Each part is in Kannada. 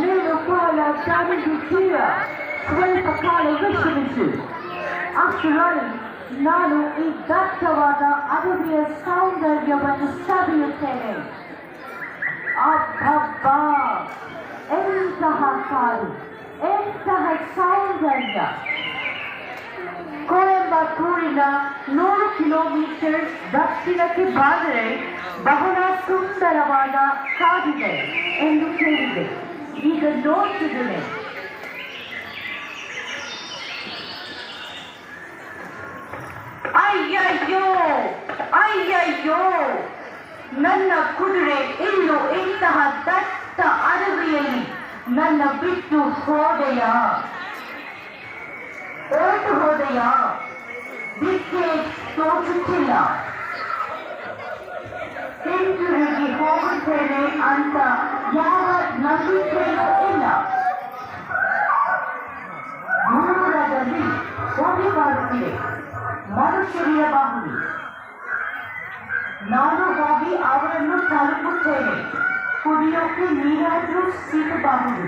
నేను చాలా ಚಾಲೆಂಜಿಯ ಸ್ವಲ್ಪ ಕಾಲ ವಿಶ್ರಮಿಸಿ ಅಷ್ಟರಲ್ಲಿ ನಾನು ಈ ದಟ್ಟವಾದ ಅಡವಿಯ ಸೌಂದರ್ಯವನ್ನು ಸವಿಯುತ್ತೇನೆ. ಅಬ್ಬಬ್ಬಾ, ಎಂತಹ ಕಾಡು, ಎಂತಹ ಸೌಂದರ್ಯ! ಕೊಯಂಬತ್ತೂರಿನ 100 ಕಿಲೋಮೀಟರ್ ದಕ್ಷಿಣಕ್ಕೆ ಬಂದರೆ ಬಹಳ ಸುಂದರವಾದ ಕಾಡಿದೆ ಎಂದು ಕೇಳಿದೆ. ಈಗ ನೋಡ್ತಿದ್ದೇನೆ. ಅಯ್ಯಯ್ಯೋ ಅಯ್ಯಯ್ಯೋ, ನನ್ನ ಕುದುರೆ ಇನ್ನು ಇಂತಹ ದಟ್ಟ ಅಡವಿಯಲ್ಲಿ ನನ್ನ ಬಿಟ್ಟು ಹೋದೆಯಾ, ಓಟು ಹೋದೆಯಾ? ದಿಕ್ಕೆ ತೋಚುತ್ತಿಲ್ಲ. ಹಿಂತಿರುಗಿ ಹೋಗುತ್ತೇನೆ ಅಂತ ಯಾವ ನಂಬಿಕೆಯೂ ಇಲ್ಲ. ದೂರದಲ್ಲಿ ಹೊಗೆ ಬರುತ್ತಿದೆ, ಮನುಷ್ಯರಿರಬಹುದು. ನಾನು ಹೋಗಿ ಅವರನ್ನು ತಲುಪುತ್ತೇನೆ. ಕುಡಿಯೋಕೆ ನೀರಾದರೂ ಸಿಗಬಹುದು.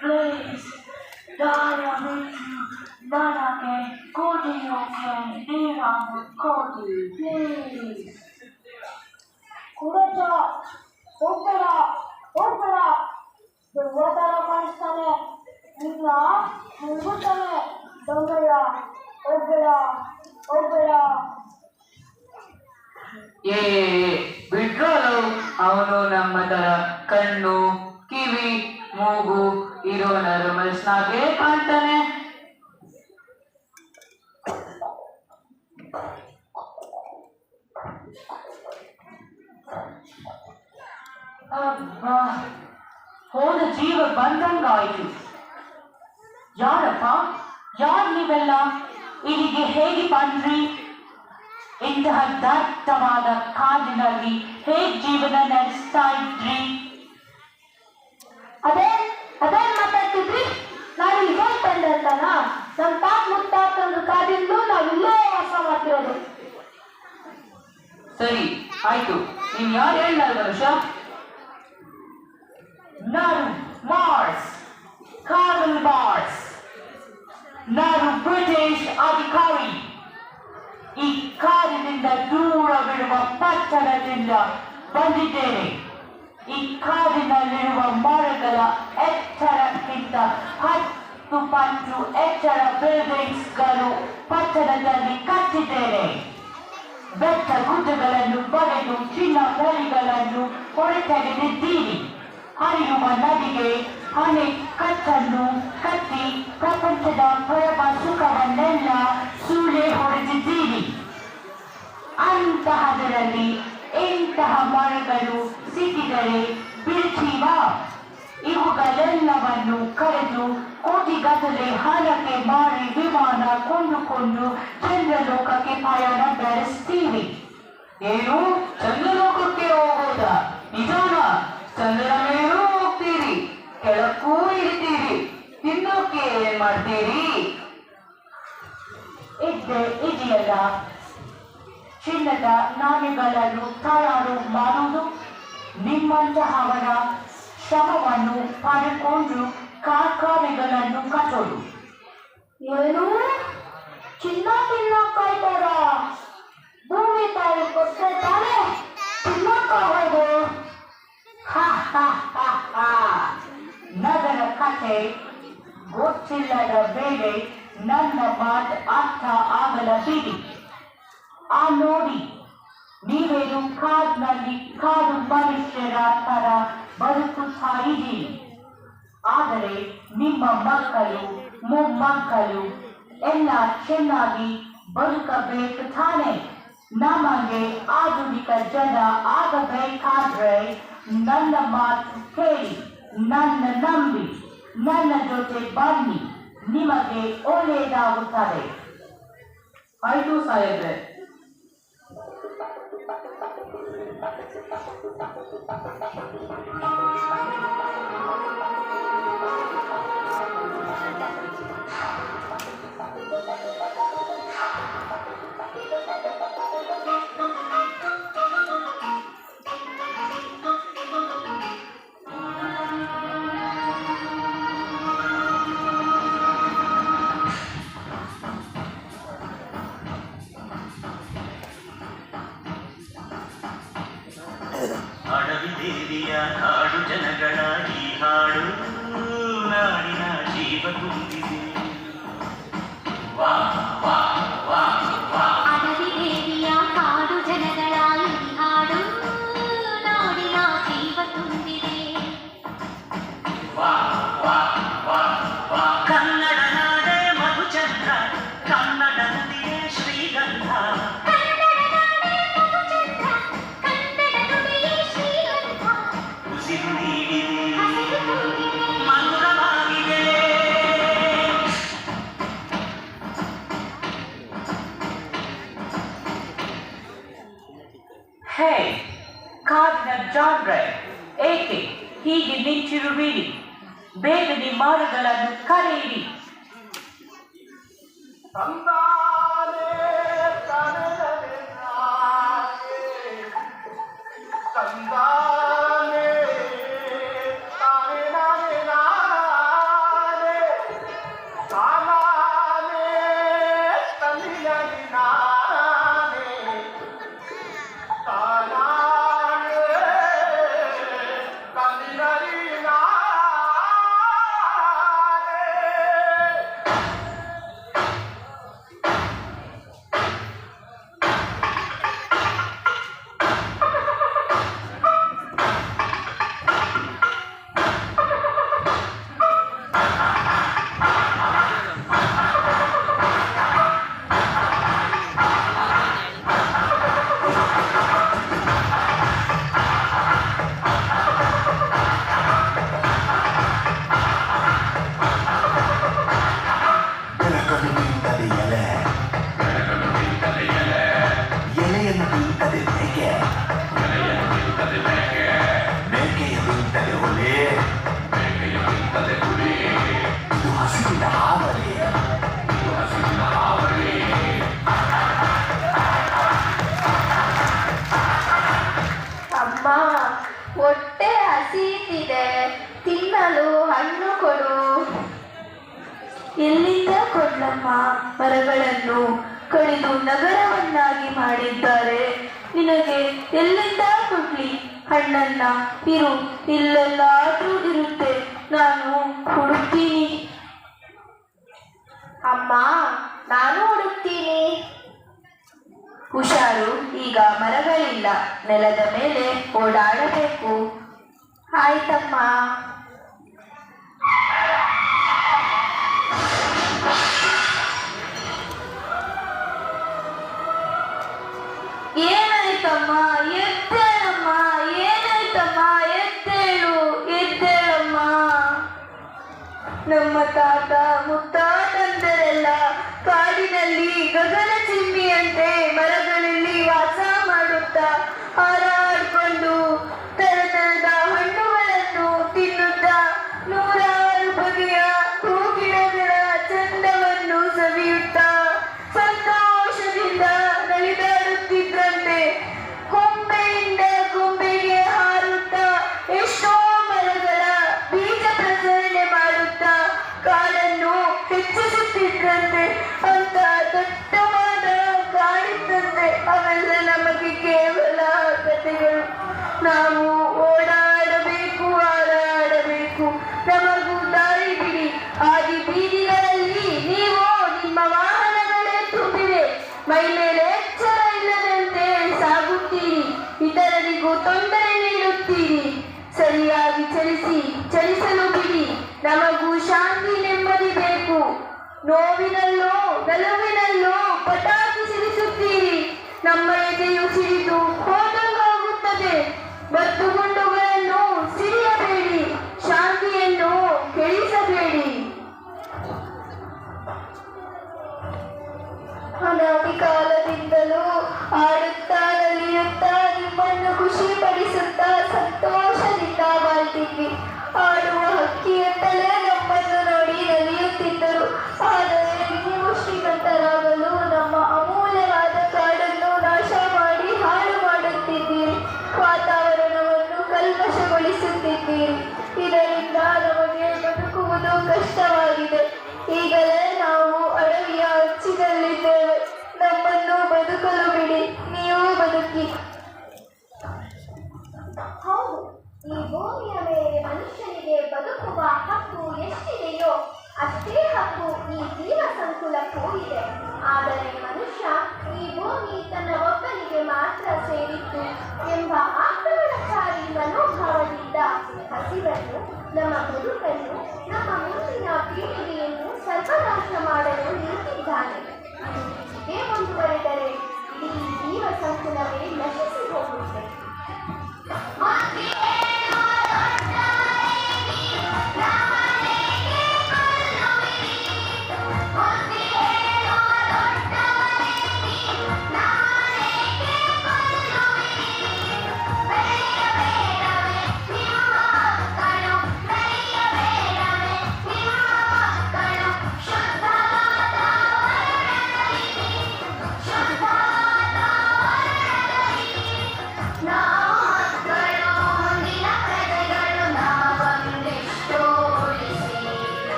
Please, ದಯವಿಟ್ಟು ನನಗೆ ಕುಡಿಯೋಕೆ ನೀರನ್ನು ಕೊಡಿ ಪ್ಲೀಸ್. ಕುಡಚ ಹೋಗ್ಬೇಡ ಹೋಗ್ಬೇಡ ದುರ್ವಾದರ ಕಾಣಿಸ್ತಾನೆ ನಿನ್ನ ಮುಳುಗುತ್ತಾನೆ ದೊಂಗಯ್ಯ ಹೋಗ್ಬೇಡ ಹೋಗ್ಬೇಡ. ಏ ಬಿಟ್ರೋಲು, ಅವನು ನಮ್ಮ ತರ ಕಣ್ಣು ಕಿವಿ ಮೂಗು ಇರೋ ನರ್ಮಲ್ಸ್ನಾಗೆ ಕಾಣ್ತಾನೆ. ಅಬ್ಬಾ, ಹೋದ ಜೀವ ಬಂದಂಗಾಯಿತು. ಯಾರಪ್ಪ, ಯಾರು ನೀವೆಲ್ಲ? ಇಲ್ಲಿಗೆ ಹೇಗೆ ಬಂದ್ರಿ? ಇಂತಹ ದಟ್ಟವಾದ ಕಾಡಿನಲ್ಲಿ ಹೇಗೆ ಜೀವನ ನಡೆಸ್ತಾ ಇದ್ರಿ? ಅದೇನ್ ಮಾತಾಡ್ತಿದ್ರಿ? ನಾನು ಇವಾಗ ಬಂದೆ ಅಂತಾನ? ನಮ್ಮ ತಾತ ಮುತ್ತಾತಂದ್ರ ಕಾದಿಂದು ನಾವಿಲ್ಲೇ ವಾಸ ಮಾಡ್ತಿರೋದು. ಸರಿ ಆಯ್ತು, ನೀನ್ ಯಾರು ಹೇಳಲ್ಲ ಮನುಷ್ಯ? ನಾನು ಮಾರ್ಸ್, ಕಾರ್ಲ್ ಮಾರ್ಸ್. ನಾನು ಬ್ರಿಟಿಷ್ ಅಧಿಕಾರಿ. ಈ ಕಾಡಿನಿಂದ ದೂರವಿರುವ ಪಟ್ಟಣದಿಂದ ಬಂದಿದ್ದೇನೆ. ಈ ಕಾಡಿನಲ್ಲಿರುವ ಮರಗಳ ಎತ್ತರಕ್ಕಿಂತ 10 ಪಟ್ಟು ಎತ್ತರ ಬಿಲ್ಡಿಂಗ್ಸ್ಗಳು ಪಟ್ಟಣದಲ್ಲಿ ಕಟ್ಟಿದ್ದೇನೆ. ಬೆಟ್ಟ ಗುಡ್ಡಗಳನ್ನು ಬಗೆದು ಚಿನ್ನ ಗಲಿಗಳನ್ನು ಹೊರತೆಗೆದಿದ್ದೀನಿ. ಹರಿಯುವ ನದಿಗೆ ಅಣೆಕಟ್ಟನ್ನು ಕಟ್ಟಿ ಪ್ರಪಂಚದ ಪರಮ ಸುಖವನ್ನೆಲ್ಲ ಸೂಳೆ ಹೊಡೆದಿದ್ದೀನಿ. ಅಂತಹದರಲ್ಲಿ ಇಂತಹ ಮರಗಳು ಸಿಕ್ಕಿದರೆ ಬಿಡ್ತೀವ? ಇವುಗಳೆಲ್ಲವನ್ನು ಕರೆದು ಕೋಟಿಗಟ್ಟಲೆ ಹಣಕ್ಕೆ ಮಾರಿ ವಿಮಾನ ಕೊಂಡುಕೊಂಡು ಚಂದ್ರಲೋಕಕ್ಕೆ ಪಯಣ ಬೆಳೆಸ್ತೀವಿ. ಏನು, ಚಂದ್ರಲೋಕಕ್ಕೆ ಹೋಗೋದಾ? ನಿಜಾನ? ಚಂದ್ರನ ಮೇಲೂ ಹೋಗ್ತೀರಿ, ಕೆಳಕ್ಕೂ ಇರ್ತೀರಿ, ತಿನ್ನೋಕೆ ಏನ್ ಮಾಡ್ತೀರಿ? ಇದೆಯಲ್ಲ, ಚಿನ್ನದ ನಾಣ್ಯಗಳನ್ನು ತಯಾರು ಮಾಡುವುದು. ನಿಮ್ಮಂತಹವರ ಶ್ರಮವನ್ನು ಪಡೆದುಕೊಂಡು ಕಾರ್ಖಾನೆಗಳನ್ನು ಕಟ್ಟೋದು. ಏನು ಚಿನ್ನ ತಿನ್ನಕ್ಕಾಯ್ತಾರ? ಭೂಮಿ ತಾಯಿ ಕೊಟ್ಟರೆ ತಾನೇ ತಿನ್ನಕ್ಕಾಗೋದು. ನಗರ ಕಥೆ ಗೊತ್ತಿಲ್ಲದ ಬೇರೆ ನನ್ನ ಮಾತು ಅರ್ಥ ಆಗಲ ಬಿಡಿ. ಆ ನೋಡಿ, ನೀವೇನು ಕಾಡಿನಲ್ಲಿ ಕಾಡು ಮನುಷ್ಯರ ತರ ಬದುಕುತ್ತಾ ಇದ್ದೀರಿ. ಆದರೆ ನಿಮ್ಮ ಮಕ್ಕಳು ಮೊಮ್ಮಕ್ಕಳು ಎಲ್ಲ ಚೆನ್ನಾಗಿ ಬದುಕಬೇಕು ತಾನೆ. ನಮಗೆ ಆಧುನಿಕ ಜನ ಆಗಬೇಕಾದ್ರೆ ನನ್ನ ಮಾತು ಕೇಳಿ, ನನ್ನ ನಂಬಿ, ನನ್ನ ಜೊತೆ ಬನ್ನಿ, ನಿಮಗೆ ಒಳ್ಳೆಯದಾಗುತ್ತದೆ. ಆಯ್ತು ಸಾಹೇಬ್ರೆ. ಅಡವಿ ದೇವಿಯ ಹಾಡು ಜನಗಳ ಈ ಹಾಡು ನಾಡಿನ ಜೀವ ತುಂಬಿದೆ. ವಾ ವಾ ವಾ ವಾ. ಅಡವಿ ದೇವಿಯ ಹಾಡು ಜನಗಳ ಈ ಹಾಡು ನಾಡಿನ ಜೀವ ತುಂಬಿದೆ. ವಾ ವಾ ವಾ ವಾ. ಕನ್ನಡ ನಾಡೆ ಮಧುಚಂದ್ರ, ಕನ್ನಡ ನದಿಯೇ ಶ್ರೀಗಂಧ. ಉಸಿರು ನೀಡಿದೆ, ಮಧುರವಾಗಿದೆ. ಹೇ ಕಾಡಿನ ಜಾನ್ರೆ, ಏಕೆ ಹೀಗೆ ನಿಂತಿರುವಿರಿ? ಬೇಗನೆ ಮರಗಳನ್ನು ಕರೆಯಿರಿ. ತಂದಾನೆ ತಾನೇ ನಾನೇ ನಾನೇ ತಾನೇ ತಂದಿನಲ್ಲಿ ನಾನೇ ತಾನೇ ತಂದಿನಲ್ಲಿ ನಾನೇ. ಬೆಳಕನ್ನು ಬೀಳ್ತದೆ ಎಲೆ, ಎಲೆಯನ್ನು ಬೀಳ್ತದೆ ಮೇಕೆ, ಮೇಕೆಯ ಬೀಳ್ತದೆ ಹುಲಿ, ಇದು ಹಸಿವಿನ ಹಾವಳಿ. ಅಮ್ಮ, ಹೊಟ್ಟೆ ಹಸಿತಿದೆ, ತಿನ್ನಲು ಹಣ್ಣು ಕೊಡು. ಎಲ್ಲಿಂದ ಕೊಡ್ಲಮ್ಮ? ಮರಗಳನ್ನು ಕಡಿದು ನಗರವನ್ನಾಗಿ ಮಾಡಿದ್ದಾರೆ. ನಿನಗೆ ಎಲ್ಲಿಂದ ಕೊಡ್ಲಿ ಹಣ್ಣನ್ನ? ಇರು, ಇಲ್ಲೆಲ್ಲಾದ್ರೂ ಇರುತ್ತೆ, ನಾನು ಹುಡುಕ್ತೀನಿ. ಅಮ್ಮ, ನಾನು ಹುಡುಕ್ತೀನಿ. ಹುಷಾರು, ಈಗ ಮರಗಳಿಲ್ಲ, ನೆಲದ ಮೇಲೆ ಓಡಾಡಬೇಕು. ಆಯ್ತಮ್ಮ. ಏನಾಯ್ತಮ್ಮ? ಎದ್ದೇಳಮ್ಮ, ಏನಾಯ್ತಮ್ಮ? ಎದ್ದೇಳು, ಎದ್ದೇಳಮ್ಮ. ನಮ್ಮ ತಾತ ಮುತ್ತಾತಂದರೆಲ್ಲ ಕಾಡಿನಲ್ಲಿ ಗಗನ ಚಿಮ್ಮಿಯಂತೆ ಮರಗಳಲ್ಲಿ ವಾಸ ಮಾಡುತ್ತಾ ಹಾರಾಡಿಕೊಂಡು ತರತರದ ಹಣ್ಣುಗಳನ್ನು ತಿನ್ನುತ್ತಾ ನೂರಾರು ಬಗೆಯ ಹೂಗಿಡಗಳ ಚಂದವನ್ನು ಸವಿಯುತ್ತಾ ಸಂತೋಷದಿಂದ ನಲಿದಾಡುತ್ತಿದ್ದಂತೆ ಕೊಂಬೆಯಿಂದ ಕೊಂಬೆಗೆ ಹಾರುತ್ತಾ ಎಷ್ಟೋ ಮರಗಳ ಬೀಜ ಪ್ರಸರಣೆ ಮಾಡುತ್ತಾ ಕಾಡನ್ನು ಹೆಚ್ಚಿಸುತ್ತಿದ್ದಂತೆ ಅಂತ ದಟ್ಟವಾದ ಕಾಡಿದ್ದಂತೆ. ಅವೆಲ್ಲ ನಮಗೆ ಕೇವಲ ಕಥೆಗಳು. ನಾವು ಓಡಾಡಬೇಕು, ಹಾರಾಡಬೇಕು, ನಮಗೂ ದಾರಿ ಬಿಡಿ. ಆದಿ ಬೀದಿಗಳಲ್ಲಿ ನೀವು ನಿಮ್ಮ ವಾಹನಗಳೇ ತುಂಬಿವೆ, ಮೈ ಮೇಲೆ ಎಚ್ಚರ ಇಲ್ಲದಂತೆ ಸಾಗುತ್ತೀರಿ, ಇತರರಿಗೂ ತೊಂದರೆ ನೀಡುತ್ತೀರಿ. ಸರಿಯಾಗಿ ಚಲಿಸಲು ಬಿಡಿ. ನಮಗೂ ಶಾಂತಿ ನೆಮ್ಮದಿ ಬೇಕು. ನೋವಿನಲ್ಲೋ ನಲುವಿನಲ್ಲೋ ಪಟಾಕಿ ಸಿಡಿಸುತ್ತೀರಿ, ನಮ್ಮ ಎದೆಯು ಸಿಡಿದು ಹೋದಂಗಾಗುತ್ತದೆ. ಬತ್ತುಗುಂಡುಗಳನ್ನು ಸಿಡಿಯಬೇಡಿ, ಶಾಂತಿಯನ್ನು ಕೆಡಿಸಬೇಡಿ. ಅನಾದಿ ಕಾಲದಿಂದಲೂ ಆಡುತ್ತಾ ನಲಿಯುತ್ತಾ ನಿಮ್ಮನ್ನು ಖುಷಿ ಪಡಿಸುತ್ತಾ ಸಂತೋಷದಿಂದ ಬಾಳ್ತಿದ್ವಿ. ಆಡುವ ಹಕ್ಕಿಯಂತಲೇ ನಮ್ಮನ್ನು ನೋಡಿ ನಲಿಯುತ್ತಿದ್ದರು. ಆದರೆ ನೀವು ಶ್ರೀಮಂತರಾಗಲು ನಮ್ಮ ಅಮೂಲ್ಯವಾದ ಕಾಡನ್ನು ನಾಶ ಮಾಡಿ ಹಾಳು ಮಾಡುತ್ತಿದ್ದೀರಿ. ವಾತಾವರಣವನ್ನು ಕಲ್ಮಶಗೊಳಿಸುತ್ತಿದ್ದೀರಿ. ಇದರಿಂದ ನಮಗೆ ಬದುಕುವುದು ಕಷ್ಟವಾಗಿದೆ. ಈಗಲೇ ನಾವು ಅಡವಿಯ ಅಂಚಿನಲ್ಲಿದ್ದೇವೆ. ನಮ್ಮನ್ನು ಬದುಕಲು ಬಿಡಿ, ನೀವು ಬದುಕಿ. ಹೌದು, ಈ ಭೂಮಿಯ ಮೇಲೆ ಮನುಷ್ಯನಿಗೆ ಬದುಕುವ ಹಕ್ಕು ಎಷ್ಟಿದೆಯೋ ಅಷ್ಟೇ ಹಕ್ಕು ಈ ಜೀವ ಸಂಕುಲಕ್ಕೂ ಇದೆ. ಆದರೆ ಮನುಷ್ಯ ಈ ಭೂಮಿ ತನ್ನ ಒಬ್ಬನಿಗೆ ಮಾತ್ರ ಸೇರಿತ್ತು ಎಂಬ